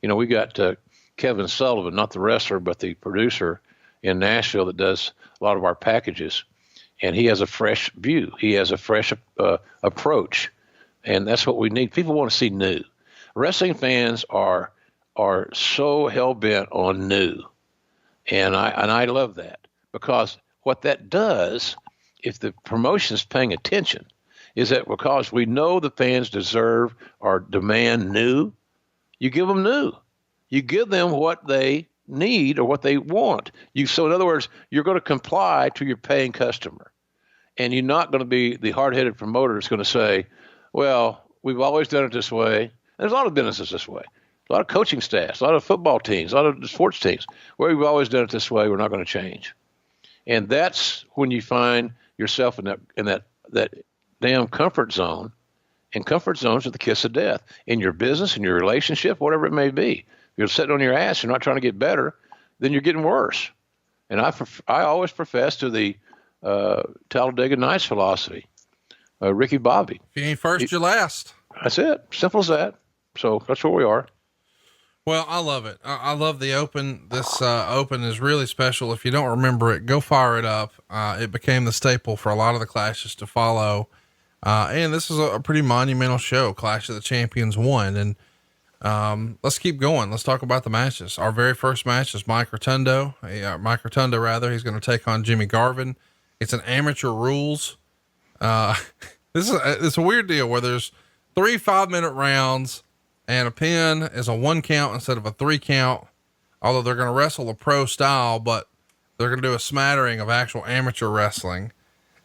We got Kevin Sullivan, not the wrestler, but the producer in Nashville that does a lot of our packages. And he has a fresh view. He has a fresh approach. And that's what we need. People want to see new. Wrestling fans are so hell-bent on new. And I love that, because what that does, if the promotion's paying attention, is that because we know the fans deserve or demand new, you give them new. You give them what they need or what they want. So in other words, you're going to comply to your paying customer. And you're not going to be the hard-headed promoter that's going to say, well, we've always done it this way. And there's a lot of businesses this way. A lot of coaching staffs, a lot of football teams, a lot of sports teams, where we've always done it this way, we're not going to change. And that's when you find yourself in that damn comfort zone. And comfort zones are the kiss of death in your business, in your relationship, whatever it may be. If you're sitting on your ass, you're not trying to get better, then you're getting worse. And I always profess to the Talladega Nights philosophy, Ricky Bobby. If you ain't first, you're last. That's it. Simple as that. So that's where we are. Well, I love it. I love the Open. This Open is really special. If you don't remember it, go fire it up. It became the staple for a lot of the clashes to follow. And this is a pretty monumental show. Clash of the Champions 1. And let's keep going. Let's talk about the matches. Our very first match is Mike Rotundo. He's going to take on Jimmy Garvin. It's an amateur rules. It's a weird deal where there's 3 5-minute rounds, and a pin is a 1 count instead of a 3 count. Although they're going to wrestle a pro style, but they're going to do a smattering of actual amateur wrestling.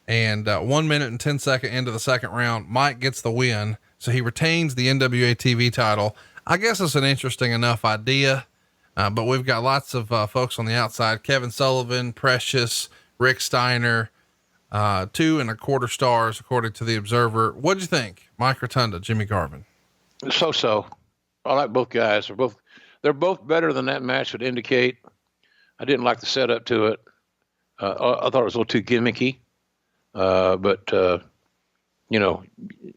And 1 minute and 10 second into the second round, Mike gets the win. So he retains the NWA TV title. I guess it's an interesting enough idea. But we've got lots of folks on the outside: Kevin Sullivan, Precious, Rick Steiner, 2 1/4 stars, according to the Observer. What'd you think? Mike Rotunda, Jimmy Garvin. So. I like both guys. They're both better than that match would indicate. I didn't like the setup to it. I thought it was a little too gimmicky. But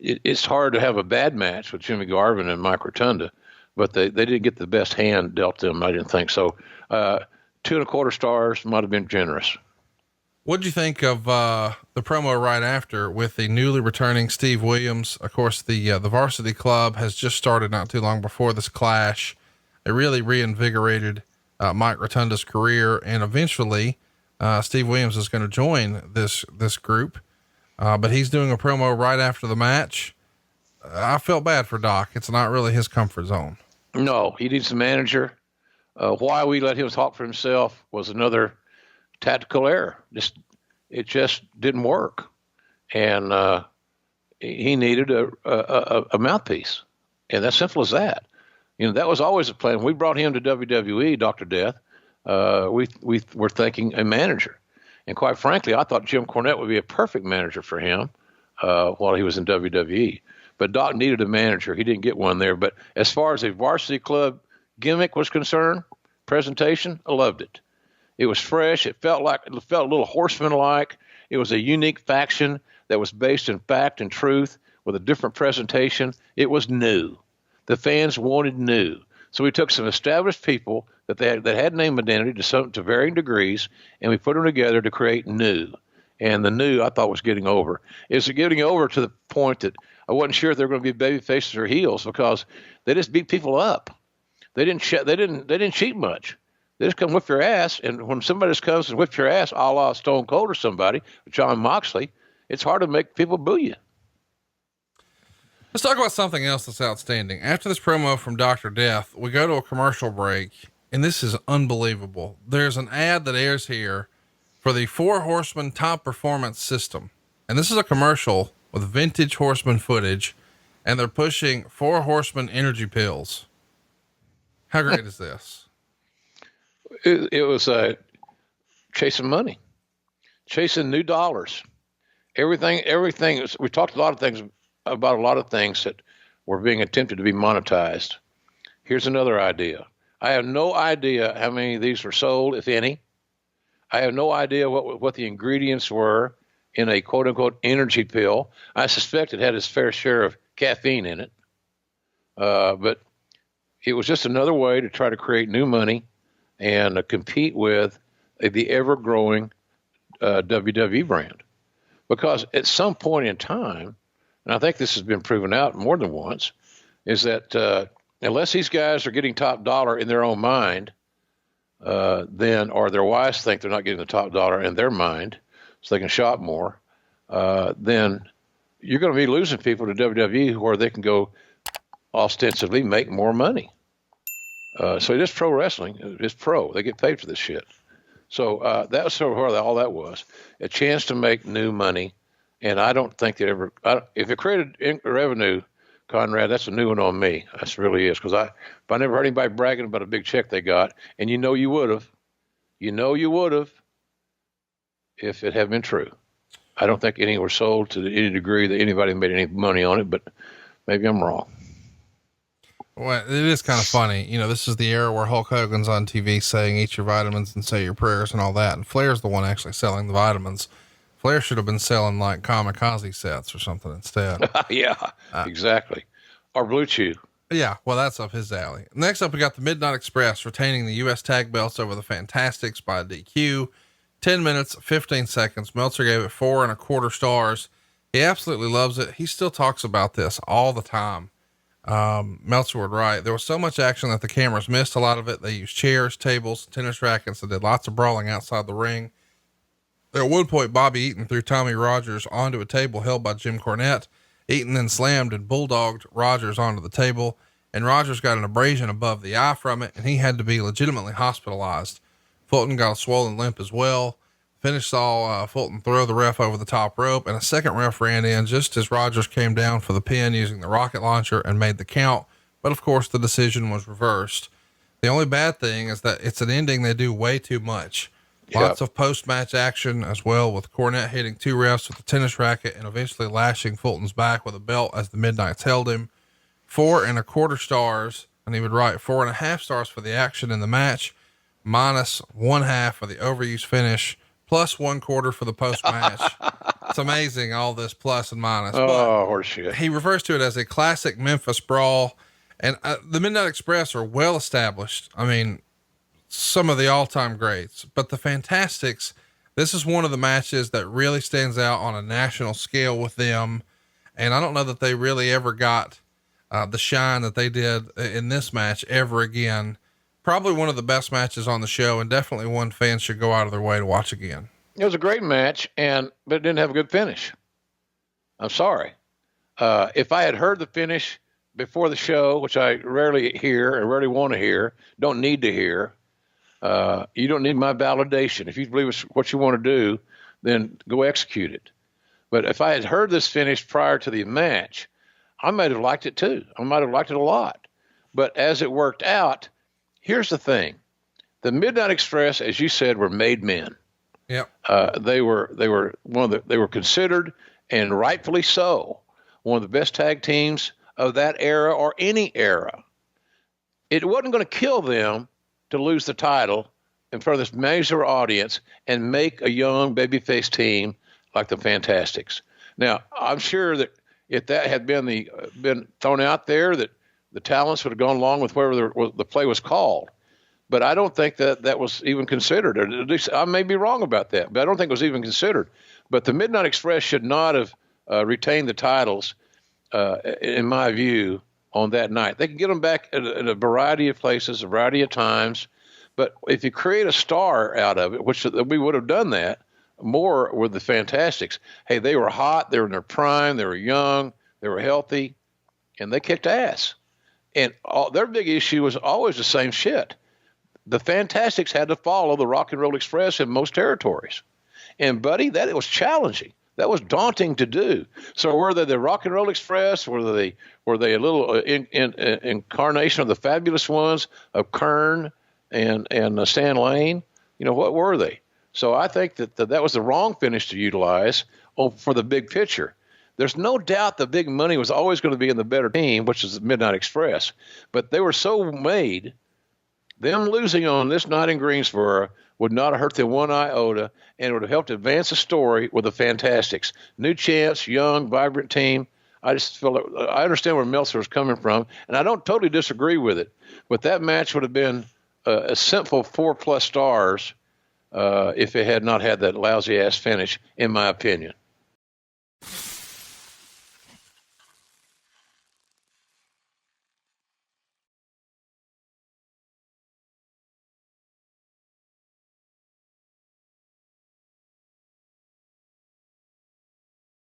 it's hard to have a bad match with Jimmy Garvin and Mike Rotunda, but they didn't get the best hand dealt to them. I didn't think so. 2 1/4 stars might have been generous. What'd you think of the promo right after with the newly returning Steve Williams? Of course, the Varsity Club has just started not too long before this clash. It really reinvigorated Mike Rotunda's career, and eventually Steve Williams is going to join this group. But he's doing a promo right after the match. I felt bad for Doc. It's not really his comfort zone. No, he needs a manager. Why we let him talk for himself was another tactical error. It just didn't work. And he needed a mouthpiece. And that's simple as that. That was always a plan. We brought him to WWE, Dr. Death. We were thinking a manager. And quite frankly, I thought Jim Cornette would be a perfect manager for him while he was in WWE. But Doc needed a manager. He didn't get one there. But as far as a Varsity Club gimmick was concerned, presentation, I loved it. It was fresh. It felt a little Horseman-like. It was a unique faction that was based in fact and truth with a different presentation. It was new. The fans wanted new. So we took some established people that had name identity to varying degrees, and we put them together to create new. And the new, I thought, was getting over. It's getting over to the point that I wasn't sure if they were going to be baby faces or heels, because they just beat people up. They didn't cheat much. They just come whip your ass. And when somebody just comes and whips your ass, a la Stone Cold or somebody, John Moxley, it's hard to make people boo you. Let's talk about something else that's outstanding. After this promo from Dr. Death, we go to a commercial break, and this is unbelievable. There's an ad that airs here for the 4 Horsemen Top Performance System. And this is a commercial with vintage Horseman footage, and they're pushing 4 Horsemen energy pills. How great is this? It was chasing money, chasing new dollars. Everything. We talked about a lot of things that were being attempted to be monetized. Here's another idea. I have no idea how many of these were sold, if any. I have no idea what the ingredients were in a quote unquote energy pill. I suspect it had its fair share of caffeine in it. But it was just another way to try to create new money and compete with the ever-growing WWE brand. Because at some point in time, and I think this has been proven out more than once, is that unless these guys are getting top dollar in their own mind, then, or their wives think they're not getting the top dollar in their mind, so they can shop more, then you're going to be losing people to WWE where they can go ostensibly make more money. So it is pro wrestling. It's pro. They get paid for this shit. So that was sort of where all that was, a chance to make new money. And I don't think that ever, if it created revenue, Conrad, that's a new one on me. That really is. Because if I never heard anybody bragging about a big check they got, and you would have if it had been true. I don't think any were sold to any degree that anybody made any money on it, but maybe I'm wrong. Well, it is kind of funny. You know, this is the era where Hulk Hogan's on TV saying, eat your vitamins and say your prayers and all that. And Flair's the one actually selling the vitamins. Flair should have been selling like kamikaze sets or something instead. Yeah, exactly. Or Blue Chew. Yeah. Well, that's up his alley. Next up, we got the Midnight Express retaining the U.S. tag belts over the Fantastics by DQ. 10 minutes, 15 seconds. Meltzer gave it 4.25 stars. He absolutely loves it. He still talks about this all the time. Meltzer would write, there was so much action that the cameras missed a lot of it. They used chairs, tables, tennis rackets, and did lots of brawling outside the ring. At one point, Bobby Eaton threw Tommy Rogers onto a table held by Jim Cornette. Eaton then slammed and bulldogged Rogers onto the table, and Rogers got an abrasion above the eye from it, and he had to be legitimately hospitalized. Fulton got a swollen limp as well. Finish saw Fulton throw the ref over the top rope, and a second ref ran in just as Rogers came down for the pin using the rocket launcher and made the count. But of course the decision was reversed. The only bad thing is that it's an ending they do way too much. Yep. Lots of post-match action as well, with Cornette hitting 2 refs with a tennis racket and eventually lashing Fulton's back with a belt as the Midnights held him. 4.25 stars. And he would write 4.5 stars for the action in the match, minus 1/2 for the overuse finish, plus 1/4 for the post match. It's amazing, all this plus and minus. Oh, horseshit. He refers to it as a classic Memphis brawl, and the Midnight Express are well established. I mean, some of the all-time greats, but the Fantastics, this is one of the matches that really stands out on a national scale with them. And I don't know that they really ever got the shine that they did in this match ever again. Probably one of the best matches on the show, and definitely one fans should go out of their way to watch again. It was a great match, but it didn't have a good finish. I'm sorry. If I had heard the finish before the show, which I rarely hear and rarely want to hear, don't need to hear, you don't need my validation. If you believe it's what you want to do, then go execute it. But if I had heard this finish prior to the match, I might have liked it too. I might have liked it a lot. But as it worked out, here's the thing. The Midnight Express, as you said, were made men. Yeah. They were considered, and rightfully so, one of the best tag teams of that era or any era. It wasn't going to kill them to lose the title in front of this major audience and make a young babyface team like the Fantastics. Now, I'm sure that if that had been thrown out there, that the talents would have gone along with wherever the play was called. But I don't think that was even considered. Or at least I may be wrong about that, but I don't think it was even considered. But the Midnight Express should not have retained the titles, in my view, on that night. They can get them back in a variety of places, a variety of times. But if you create a star out of it, which we would have done that more with the Fantastics. Hey, they were hot. They were in their prime. They were young. They were healthy. And they kicked ass. And their big issue was always the same shit. The Fantastics had to follow the Rock and Roll Express in most territories. And, buddy, it was challenging. That was daunting to do. So were they the Rock and Roll Express? Were they a little incarnation of the Fabulous Ones, of Kern and Stan Lane? You know, what were they? So I think that was the wrong finish to utilize for the big picture. There's no doubt the big money was always going to be in the better team, which is the Midnight Express. But they were so made, them losing on this night in Greensboro would not have hurt them one iota, and it would have helped advance the story with the Fantastics. New champs, young, vibrant team. I just feel I understand where Meltzer was coming from, and I don't totally disagree with it. But that match would have been a simple 4+ stars if it had not had that lousy ass finish, in my opinion.